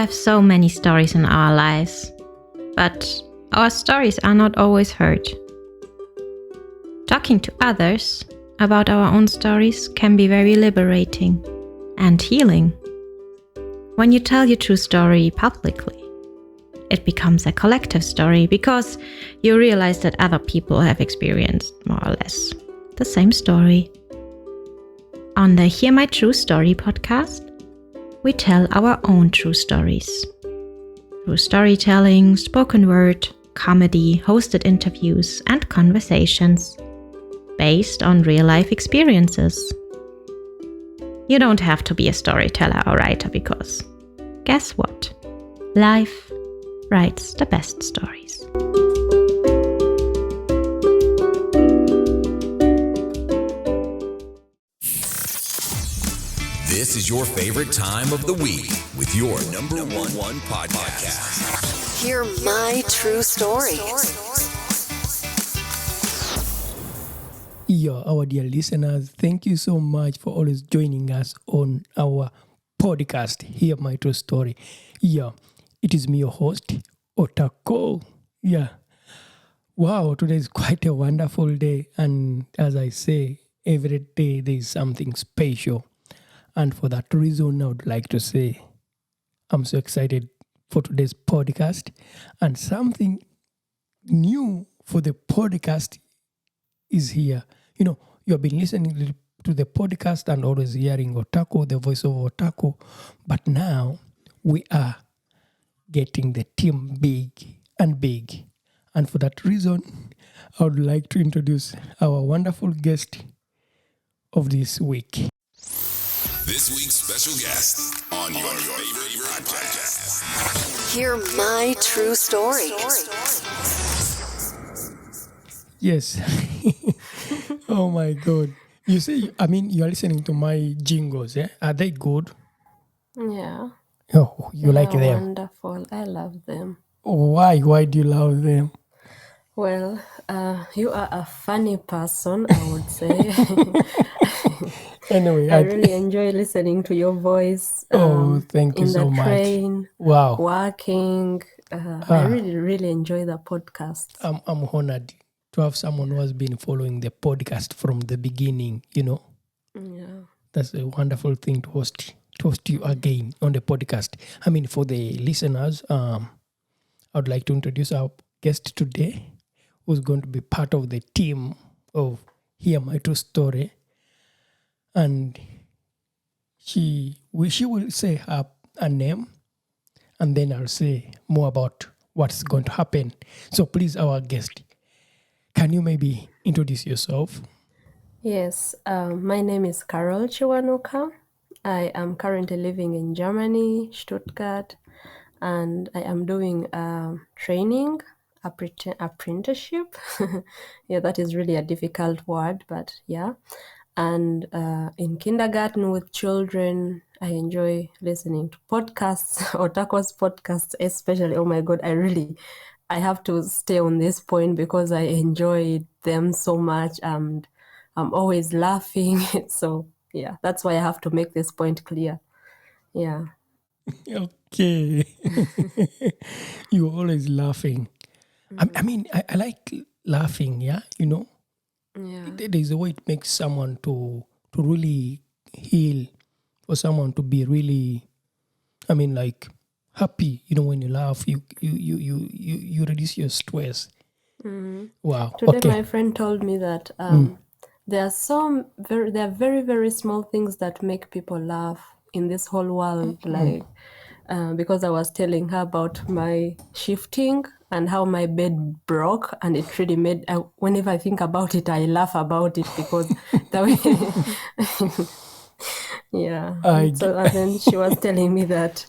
have so many stories in our lives, but our stories are not always heard. Talking to others about our own stories can be very liberating and healing. When you tell your true story publicly, it becomes a collective story because you realize that other people have experienced more or less the same story. On the Hear My True Story podcast, we tell our own true stories. Through storytelling, spoken word, comedy, hosted interviews, and conversations based on real-life experiences. You don't have to be a storyteller or writer because, guess what? Life writes the best stories. This is your favorite time of the week with your number one podcast. Hear My True Story. Yeah, our dear listeners, thank you so much for always joining us on our podcast, Hear My True Story. Yeah, it is me, your host, Otako. Yeah. Wow, today is quite a wonderful day. And as I say, every day there is something special. And for that reason, I would like to say I'm so excited for today's podcast. And something new for the podcast is here. You know, you have been listening to the podcast and always hearing Otako, the voice of Otako. But now we are getting the team big and big. And for that reason, I would like to introduce our wonderful guest of this week. This week's special guest on your favorite podcast. Hear My True Story. Yes. Oh my God. You say, you are listening to my jingles, eh? Are they good? Yeah. Oh, you like them? Wonderful. I love them. Why? Why do you love them? Well, you are a funny person, I would say. Anyway, I really enjoy listening to your voice. Thank you so much. In the train, Wow. working. I really, really enjoy the podcast. I'm honored to have someone who has been following the podcast from the beginning, you know. Yeah. That's a wonderful thing to host you again on the podcast. For the listeners, I would like to introduce our guest today, who's going to be part of the team of Hear My True Story. And she will say her name, and then I'll say more about what's going to happen. So please, our guest, can you maybe introduce yourself? Yes. My name is Carol Chiwanuka. I am currently living in Germany, Stuttgart, and I am doing training, apprenticeship. Yeah, that is really a difficult word, but yeah. And in kindergarten with children, I enjoy listening to podcasts, Otako's podcasts especially. Oh my God, I have to stay on this point because I enjoy them so much and I'm always laughing. So yeah, that's why I have to make this point clear. Yeah. Okay. You're always laughing. I like laughing, yeah, you know. Yeah. There's a way it makes someone to really heal, for someone to be really, happy. You know, when you laugh, you reduce your stress. Mm-hmm. Wow. Today, Okay. my friend told me that there are very, very small things that make people laugh in this whole world. Because I was telling her about my shifting and how my bed broke, and it really made. Whenever I think about it, I laugh about it because that way. Yeah. And then she was telling me that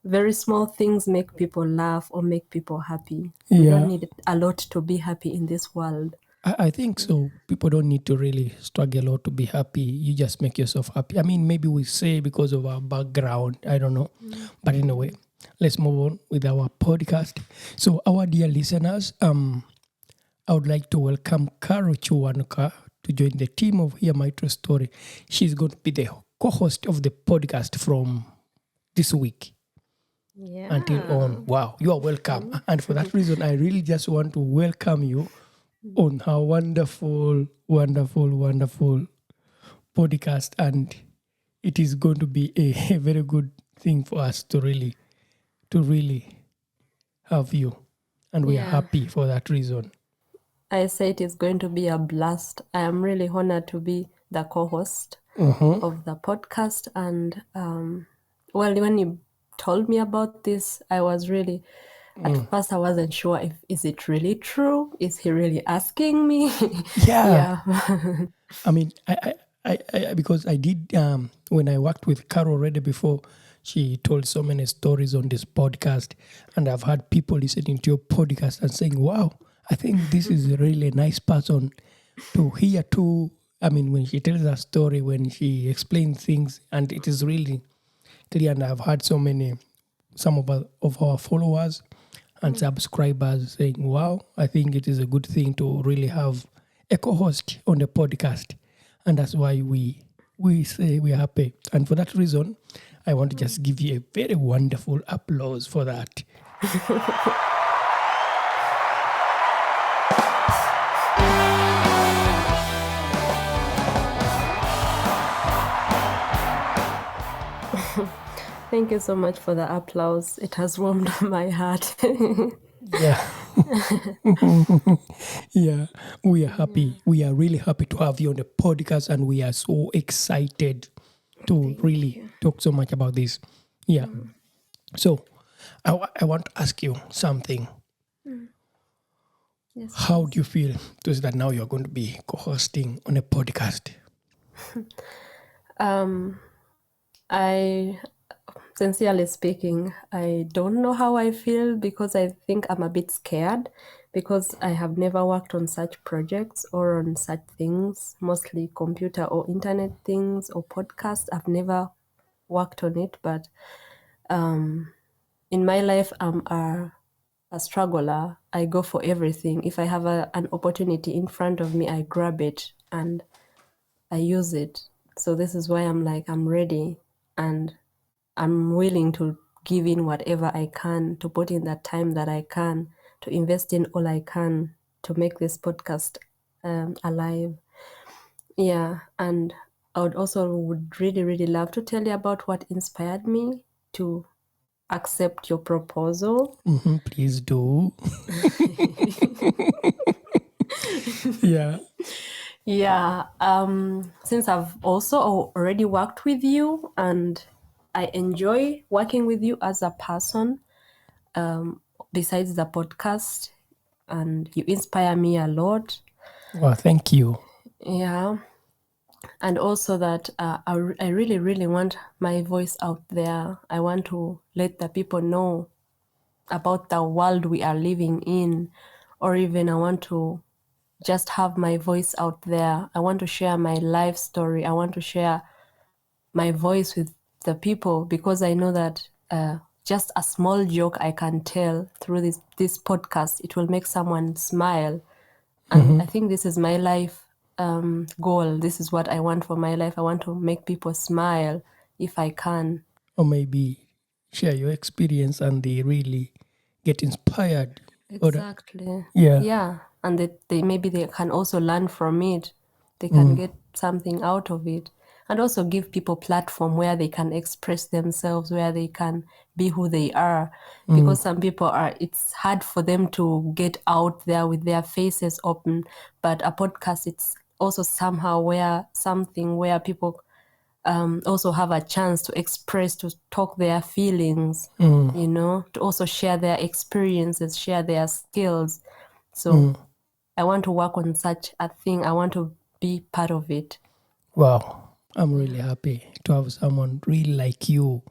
very small things make people laugh or make people happy. We don't need a lot to be happy in this world. I think so. People don't need to really struggle or to be happy. You just make yourself happy. Maybe we say because of our background. I don't know. But anyway, let's move on with our podcast. So our dear listeners, I would like to welcome Carol Chiwanuka to join the team of Hear My True Story. She's going to be the co-host of the podcast from this week. Yeah. until on. Wow, you are welcome. And for that reason, I really just want to welcome you on our wonderful, wonderful, wonderful podcast. And it is going to be a very good thing for us to really have you. And we are Yeah. happy for that reason. I say it is going to be a blast. I am really honored to be the co-host Mhm. of the podcast. And well, when you told me about this, I was really at first I wasn't sure if is it really true? Is he really asking me? Yeah. Yeah. I mean, I because I did when I worked with Carol already before, she told so many stories on this podcast, and I've had people listening to your podcast and saying, "Wow, I think this is a really nice person to hear too." I mean, when she tells a story, when she explains things, and it is really clear. And I've had some of our followers and subscribers saying, "Wow, I think it is a good thing to really have a co-host on the podcast," and that's why we say we're happy. And for that reason, I want to just give you a very wonderful applause for that. Thank you so much for the applause. It has warmed my heart. Yeah. Yeah, we are happy. We are really happy to have you on the podcast, and we are so excited to really talk so much about this. Yeah. So, I want to ask you something. Yes. How do you feel to say that now you're going to be co-hosting on a podcast? I sincerely speaking, I don't know how I feel because I think I'm a bit scared because I have never worked on such projects or on such things, mostly computer or internet things or podcasts. I've never worked on it, but in my life, I'm a struggler. I go for everything. If I have an opportunity in front of me, I grab it and I use it. So this is why I'm like, I'm ready and I'm willing to give in whatever I can, to put in that time that I can, to invest in all I can to make this podcast alive. Yeah, and I would really, really love to tell you about what inspired me to accept your proposal. Please do. Yeah. Yeah, since I've also already worked with you and I enjoy working with you as a person, besides the podcast, and you inspire me a lot. Well, thank you. Yeah, and also that I really, really want my voice out there. I want to let the people know about the world we are living in, or even I want to just have my voice out there. I want to share my life story. I want to share my voice with the people because I know that just a small joke I can tell through this podcast, it will make someone smile. And I think this is my life goal. This is what I want for my life. I want to make people smile if I can. Or maybe share your experience and they really get inspired. Or Exactly. Yeah. Yeah. And they maybe they can also learn from it. They can get something out of it. And also give people platform where they can express themselves, where they can be who they are. Because some people it's hard for them to get out there with their faces open. But a podcast, it's also somehow something where people also have a chance to express, to talk their feelings, to also share their experiences, share their skills. So I want to work on such a thing. I want to be part of it. Wow. I'm really happy to have someone really like you.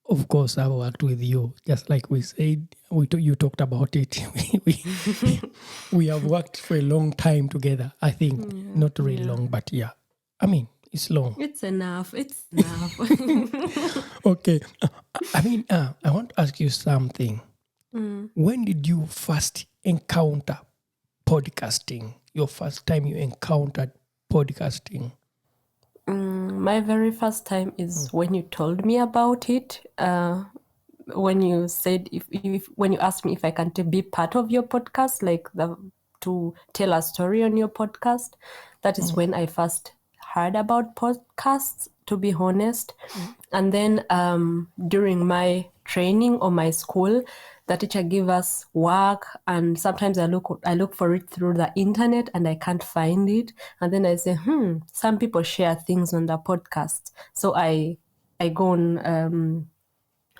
Of course, I've worked with you. Just like we said, you talked about it. we have worked for a long time together. I think not really long, but yeah. I mean, it's long. It's enough. It's enough. Okay. I want to ask you something. When did you first encounter podcasting? Your first time you encountered podcasting? My very first time is when you told me about it. when you said when you asked me if I can be part of your podcast, like to tell a story on your podcast, that is when I first heard about podcasts, to be honest. And then during my training or my school, the teacher gave us work, and sometimes I look for it through the internet and I can't find it. And then I say, some people share things on the podcast. So I go on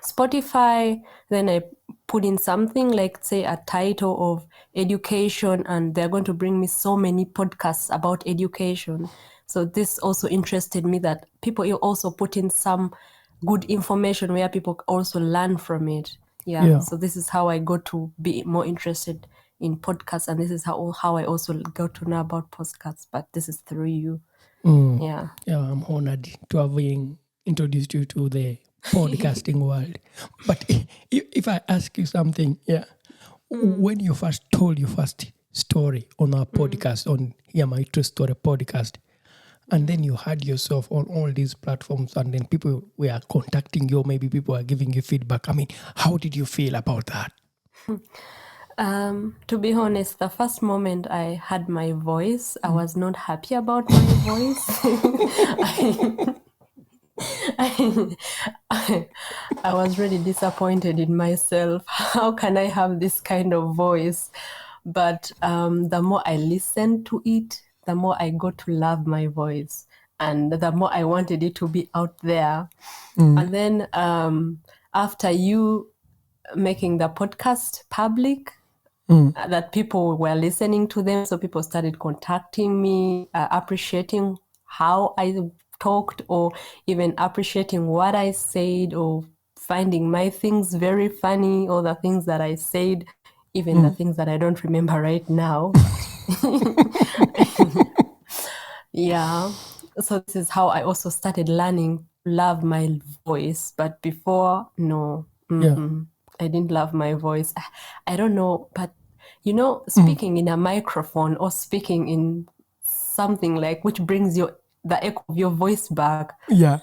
Spotify, then I put in something like, say, a title of education, and they're going to bring me so many podcasts about education. So this also interested me, that people also put in some good information where people also learn from it. Yeah. So this is how I got to be more interested in podcasts, and this is how I also got to know about podcasts. But this is through you. Yeah. Yeah, I'm honored to having introduced you to the podcasting world. But if I ask you something, when you first told your first story on our podcast, on Hear My True Story podcast, and then you had yourself on all these platforms, and then people were contacting you, maybe people are giving you feedback. I mean, how did you feel about that? To be honest, the first moment I had my voice, I was not happy about my voice. I was really disappointed in myself. How can I have this kind of voice? But the more I listened to it, the more I got to love my voice, and the more I wanted it to be out there. And then after you making the podcast public, that people were listening to them, so people started contacting me, appreciating how I talked, or even appreciating what I said, or finding my things very funny, or the things that I said, even the things that I don't remember right now. Yeah. So this is how I also started learning to love my voice. But before, no. I didn't love my voice. I don't know, but speaking in a microphone or speaking in something like which brings the echo of your voice back. Yeah.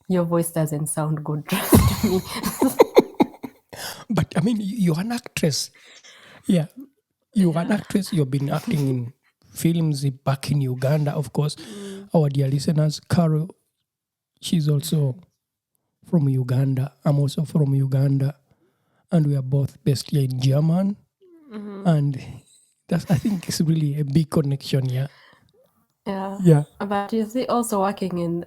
Your voice doesn't sound good, trust me. But I mean, you're an actress. Yeah. You're an actress. You've been acting in films back in Uganda, of course. Our dear listeners, Carol, she's also from Uganda. I'm also from Uganda. And we are both based here in Germany. And that's, I think, it's really a big connection, yeah. Yeah. But you see, also working in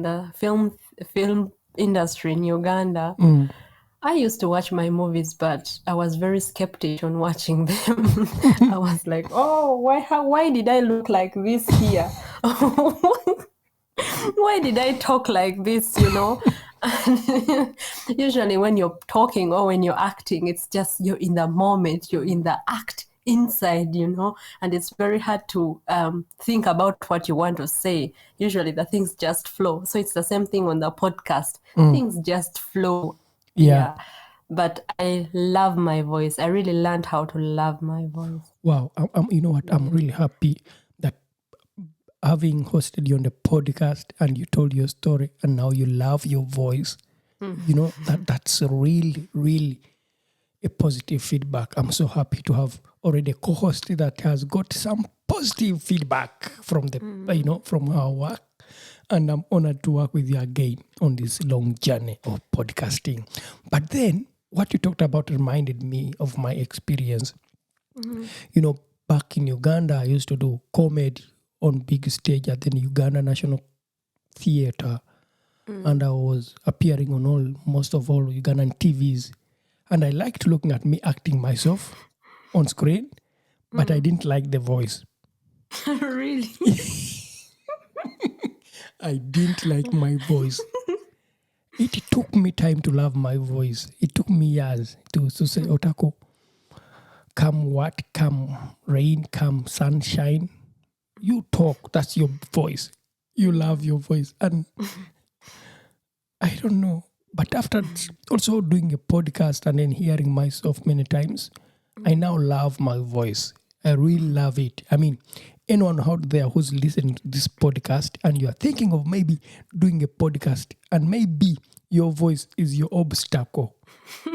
the film industry in Uganda, I used to watch my movies, but I was very skeptical on watching them. I was like, oh, why did I look like this here? Why did I talk like this, And usually when you're talking or when you're acting, it's just you're in the moment, you're in the act inside, and it's very hard to think about what you want to say. Usually the things just flow. So it's the same thing on the podcast. Things just flow. Yeah. But I love my voice. I really learned how to love my voice. Wow. You know what? I'm really happy that having hosted you on the podcast and you told your story and now you love your voice. That's really, really a positive feedback. I'm so happy to have already a co-host that has got some positive feedback from the, from our work. And I'm honored to work with you again on this long journey of podcasting. But then what you talked about reminded me of my experience. Back in Uganda, I used to do comedy on big stage at the Uganda National Theatre. And I was appearing on most of all Ugandan TVs. And I liked looking at me acting myself on screen, but I didn't like the voice. Really? I didn't like my voice. It took me time to love my voice. It took me years to say, Otako, come what, come rain, come sunshine. You talk, that's your voice. You love your voice. And I don't know. But after also doing a podcast and then hearing myself many times, I now love my voice. I really love it. I mean, anyone out there who's listening to this podcast and you're thinking of maybe doing a podcast and maybe your voice is your obstacle,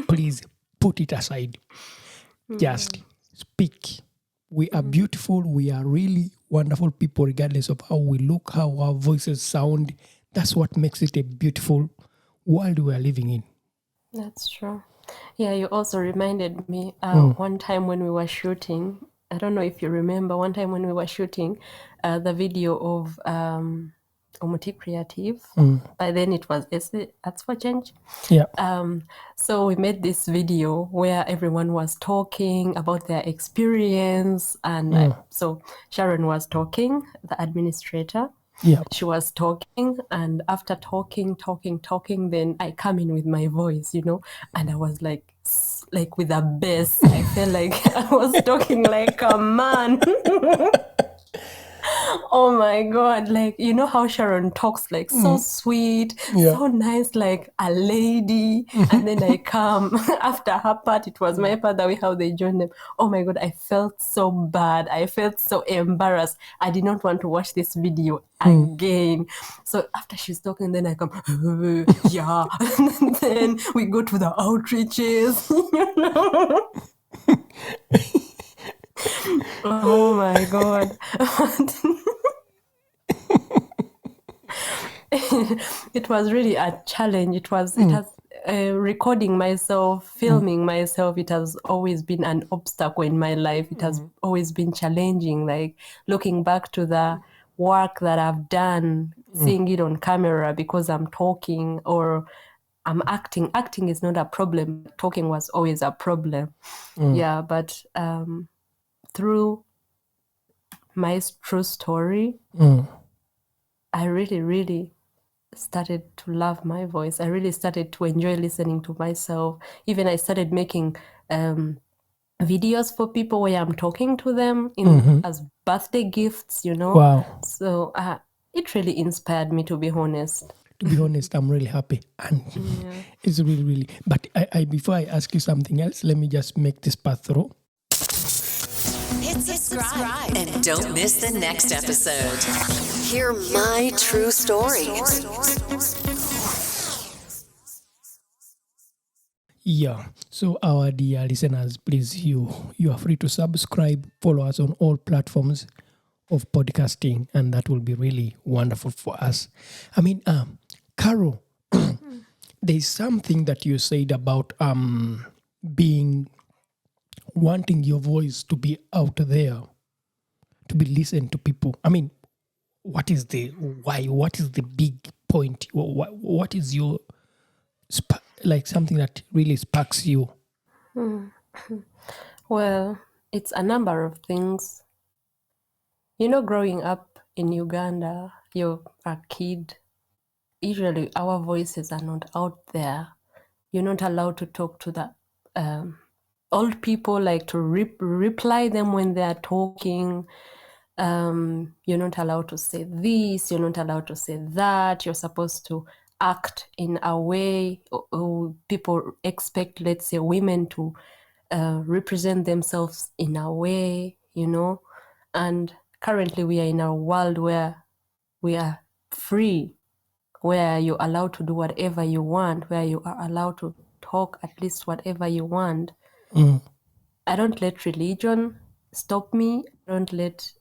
please put it aside. Just speak. We are beautiful. We are really wonderful people, regardless of how we look, how our voices sound. That's what makes it a beautiful world we are living in. That's true. Yeah, you also reminded me one time when we were shooting. I don't know if you remember one time when we were shooting the video of Omuti Creative. By then it was Arts for Change. Yeah. So we made this video where everyone was talking about their experience, and so Sharon was talking, the administrator. Yeah. She was talking, and after talking, then I come in with my voice, and I was like with a bass. I felt like I was talking like a man. Oh my God. Like, you know how Sharon talks, like so sweet, so nice, like a lady. And then I come after her part, it was my part, that way how they joined them. Oh my God, I felt so bad. I felt so embarrassed. I did not want to watch this video again. So after she's talking, then I come, yeah. And then we go to the outreaches, Oh my God. It was really a challenge. It has recording myself, filming myself. It has always been an obstacle in my life. It has always been challenging. Like looking back to the work that I've done, seeing it on camera because I'm talking or I'm acting. Acting is not a problem. Talking was always a problem. Yeah, but through my true story, I really, really started to love my voice. I really started to enjoy listening to myself. Even I started making videos for people where I'm talking to them as birthday gifts, Wow. So it really inspired me, to be honest. To be honest, I'm really happy. And it's really, really. But I before I ask you something else, let me just make this part through. Hit subscribe and don't miss the next episode. Hear my true story. Yeah. So our dear listeners, please, you are free to subscribe, follow us on all platforms of podcasting, and that will be really wonderful for us. I mean, Carol, there's something that you said about wanting your voice to be out there, to be listened to people. I mean, what is the why? What is the big point? What is your like something that really sparks you? Well, it's a number of things. Growing up in Uganda, you're a kid. Usually our voices are not out there. You're not allowed to talk to the old people, like to reply them when they are talking. You're not allowed to say this, you're not allowed to say that. You're supposed to act in a way, or people expect, let's say, women to represent themselves in a way, and currently we are in a world where we are free, where you're allowed to do whatever you want, where you are allowed to talk at least whatever you want. I don't let religion stop me. I don't let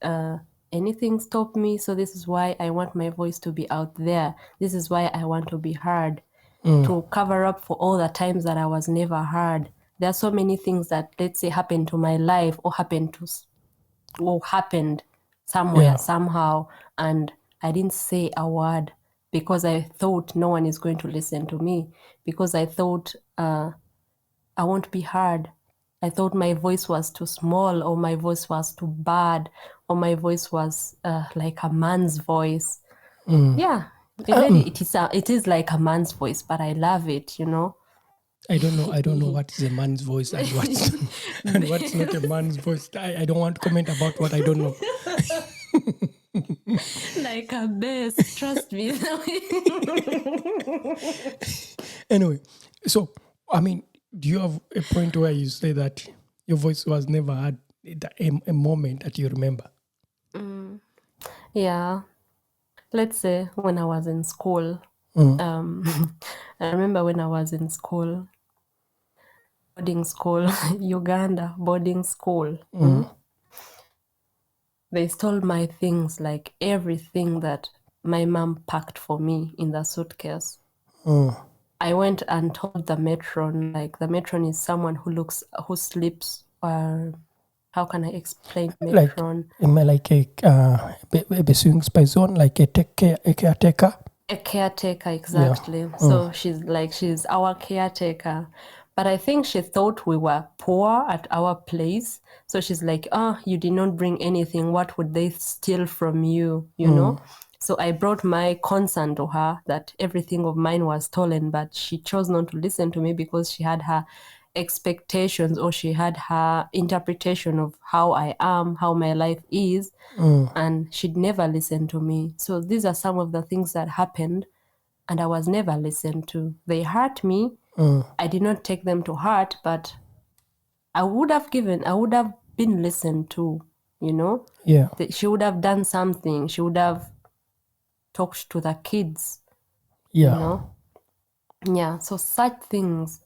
anything stop me. So this is why I want my voice to be out there. This is why I want to be heard, to cover up for all the times that I was never heard. There are so many things that, let's say, happened to my life or happened somewhere, somehow, and I didn't say a word because I thought no one is going to listen to me, because I thought I won't be heard. I thought my voice was too small, or my voice was too bad, or my voice was like a man's voice. Yeah, really, it is like a man's voice, but I love it, I don't know what is a man's voice and what's and what's not a man's voice. I don't want to comment about what I don't know. Like a bass, trust me. Anyway, so I mean, do you have a point where you say that your voice was never heard, a moment that you remember? Yeah. Let's say when I was in school, I remember when I was in school, boarding school, Uganda, boarding school. They stole my things, like everything that my mom packed for me in the suitcase. I went and told the matron, like the matron is someone who sleeps, or how can I explain Like, matron? like a besuchungsperson, like a caretaker. A caretaker, exactly. So she's our caretaker. But I think she thought we were poor at our place. So she's like, oh, you did not bring anything. What would they steal from you? You know? So I brought my concern to her that everything of mine was stolen, but she chose not to listen to me because she had her expectations, or she had her interpretation of how I am, how my life is, and she'd never listen to me. So these are some of the things that happened, and I was never listened to. They hurt me. I did not take them to heart, but I would have been listened to, you know? Yeah. She would have done something. She would have talked to the kids, Yeah. you know? Yeah, so such things.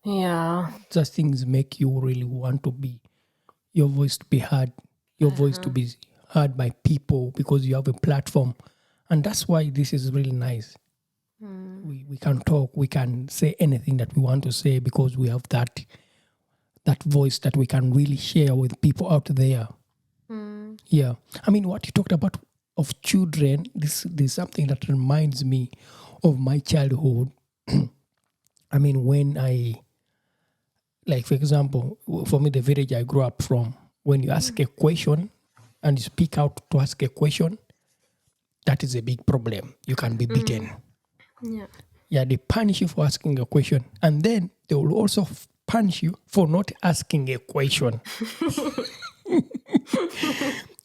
Yeah. Such things make you really want to be, your voice to be heard, your voice to be heard by people because you have a platform. And that's why this is really nice. We can talk, we can say anything that we want to say because we have that voice that we can really share with people out there. Yeah. I mean, what you talked about of children, this is something that reminds me of my childhood. I mean, when like, for example, for me, the village I grew up from, when you ask a question and you speak out to ask a question, that is a big problem. You can be beaten. Yeah. Yeah, they punish you for asking a question. And then they will also punish you for not asking a question.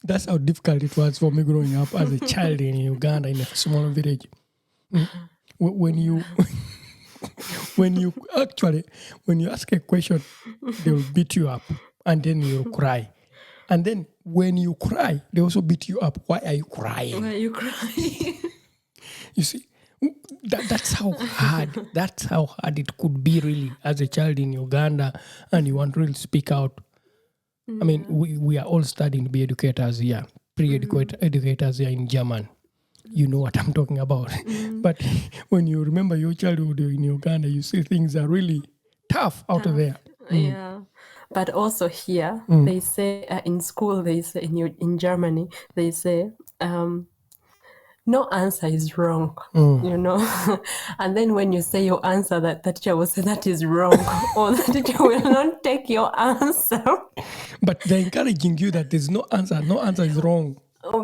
That's how difficult it was for me growing up as a child in Uganda in a small village. When you when you ask a question, they will beat you up and then you'll cry. And then when you cry, they also beat you up. Why are you crying? Why are you crying? You see, that's how hard. That's how hard it could be, really, as a child in Uganda, and you want to really speak out. I mean, we are all studying to be educators here, educators here in German. You know what I'm talking about. But when you remember your childhood in Uganda, you see things are really tough out there. Yeah. But also here, they say in school, they say in Germany, they say, no answer is wrong, you know. And then when you say your answer, that the teacher will say that is wrong, or the teacher will not take your answer. But they're encouraging you that there's no answer. No answer is wrong.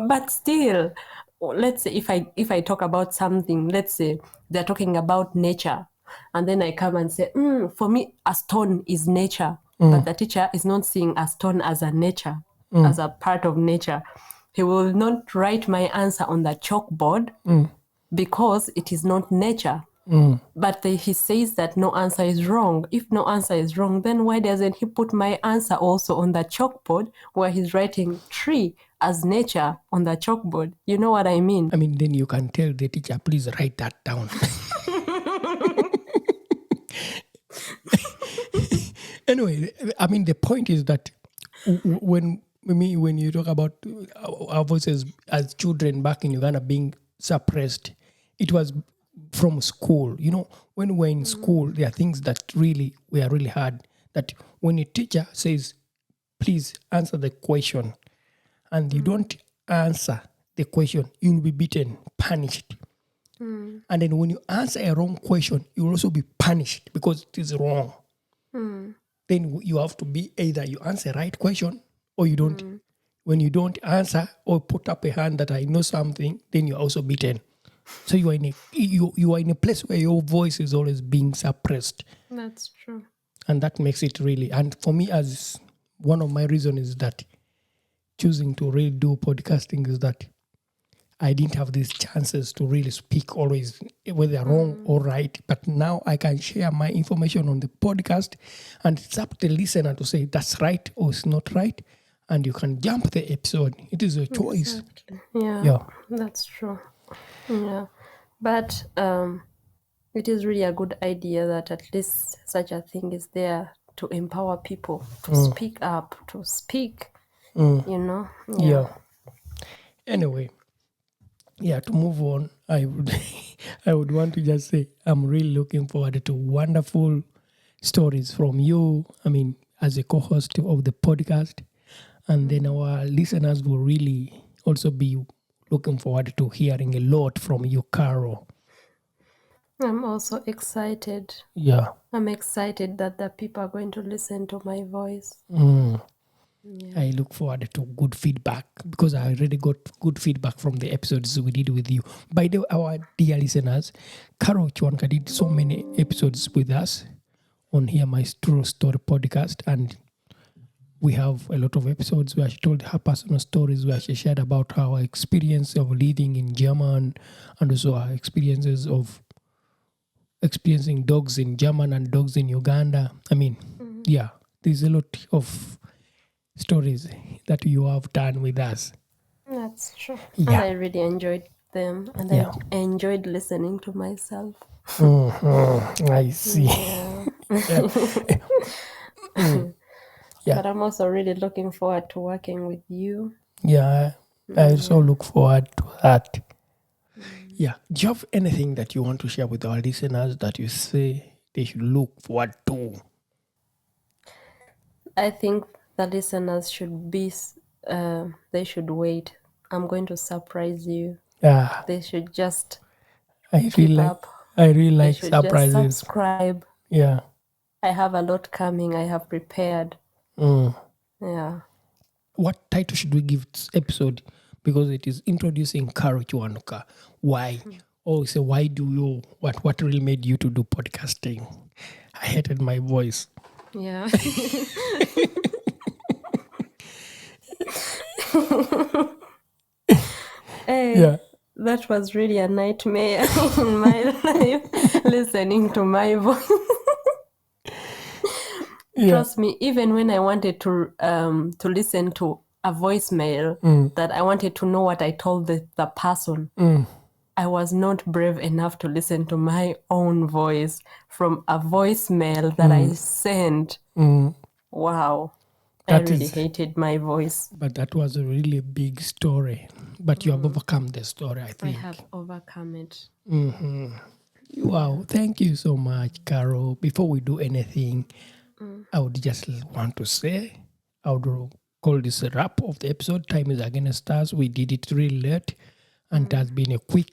But still, let's say if I talk about something, let's say they're talking about nature, and then I come and say, for me, a stone is nature, but the teacher is not seeing a stone as a nature, as a part of nature. He will not write my answer on the chalkboard because it is not nature. But he says that no answer is wrong. If no answer is wrong, then why doesn't he put my answer also on the chalkboard where he's writing tree as nature on the chalkboard? You know what I mean? I mean, then you can tell the teacher, please write that down. Anyway, I mean, the point is that when you talk about our voices as children back in Uganda being suppressed, it was from school. You know, when we're in school, there are things that really were really hard. That when a teacher says, please answer the question, and you don't answer the question, you'll be beaten, punished. And then when you answer a wrong question, you'll also be punished because it is wrong. Then you have to be either you answer right question or you don't. When you answer or put up a hand that I know something, then you're also beaten. So you are in a place where your voice is always being suppressed. That's true. And that makes it really, and for me, as one of my reasons is that choosing to really do podcasting is that I didn't have these chances to really speak always, whether wrong or right. But now I can share my information on the podcast, and it's up to the listener to say that's right or it's not right. And you can jump the episode. It is a choice. Exactly. Yeah, Yeah. that's true. Yeah. But it is really a good idea that at least such a thing is there to empower people to speak up, to speak, you know. Yeah. Anyway, to move on, I would I would want to just say I'm really looking forward to wonderful stories from you. I mean, as a co-host of the podcast, and then our listeners will really also be looking forward to hearing a lot from you, Carol. I'm also excited. Yeah. I'm excited that the people are going to listen to my voice. I look forward to good feedback because I already got good feedback from the episodes we did with you. By the way, our dear listeners, Carol Chwanka did so many episodes with us on Hear My True Story podcast, and we have a lot of episodes where she told her personal stories, where she shared about her experience of living in German and also her experiences of experiencing dogs in German and dogs in Uganda. I mean, there's a lot of stories that you have done with us. That's true. Yeah. And I really enjoyed them, and I enjoyed listening to myself. I see. But I'm also really looking forward to working with you. Yeah, I also look forward to that. Yeah. Do you have anything that you want to share with our listeners that you say they should look forward to? I think the listeners should be, they should wait. I'm going to surprise you. Yeah, They should just I keep really up. like They should surprises. just subscribe. Yeah. I have a lot coming. I have prepared. Yeah. What title should we give this episode? Because it is introducing Carol Chwanka. Why? Oh, so why do you, what really made you to do podcasting? I hated my voice. Yeah. Hey, Yeah. that was really a nightmare in my life, listening to my voice. Trust me, even when I wanted to listen to a voicemail that I wanted to know what I told the person, I was not brave enough to listen to my own voice from a voicemail that I sent. Wow. I really hated my voice. But that was a really big story. But you have overcome the story, I I think. have overcome it. Wow, thank you so much, Carol. Before we do anything, I would just want to say, I would call this a wrap of the episode. Time is against us. We did it really late, and it has been a quick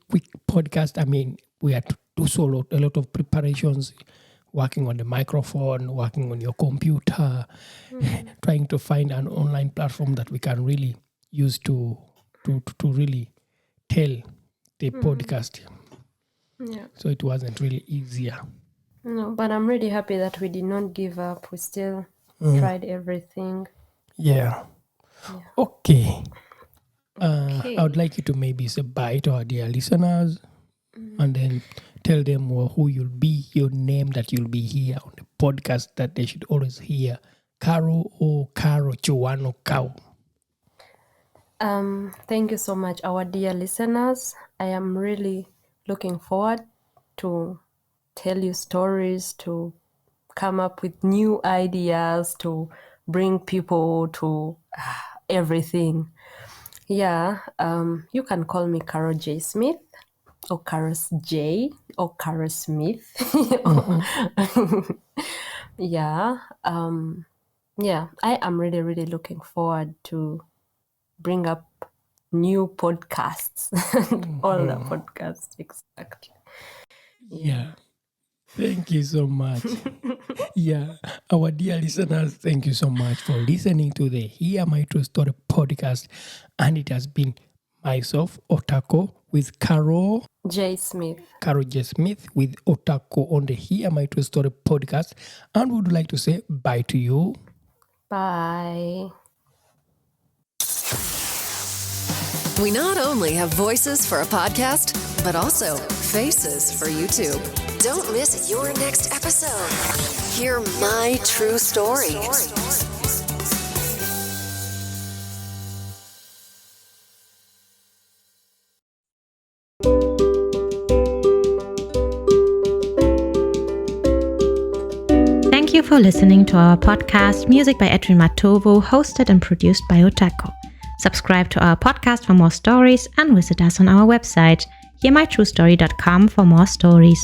podcast. I mean, we had to do a lot of preparations, working on the microphone, working on your computer, trying to find an online platform that we can really use to really tell the podcast. Yeah. So it wasn't really easier. No, but I'm really happy that we did not give up. We still tried everything. Yeah. Okay. I would like you to maybe say bye to our dear listeners and then tell them who you'll be, your name that you'll be here on the podcast that they should always hear. Carol or Carol Chwanka. Thank you so much, our dear listeners. I am really looking forward to tell you stories, to come up with new ideas, to bring people to everything. Yeah, you can call me Carol J. Smith or Carol J or Carol Smith. Yeah, I am really, really looking forward to bring up new podcasts, all the podcasts, exactly. Yeah. Thank you so much. Yeah. Our dear listeners, thank you so much for listening to the Hear My True Story podcast. And it has been myself, Otako, with Carol J. Smith. Carol J. Smith with Otako on the Hear My True Story podcast. And would like to say bye to you. Bye. We not only have voices for a podcast, but also faces for YouTube. Don't miss your next episode. Hear my true story. you for listening to our podcast, Music by Edwin Matovo, hosted and produced by Otako. Subscribe to our podcast for more stories and visit us on our website, hearmytruestory.com for more stories.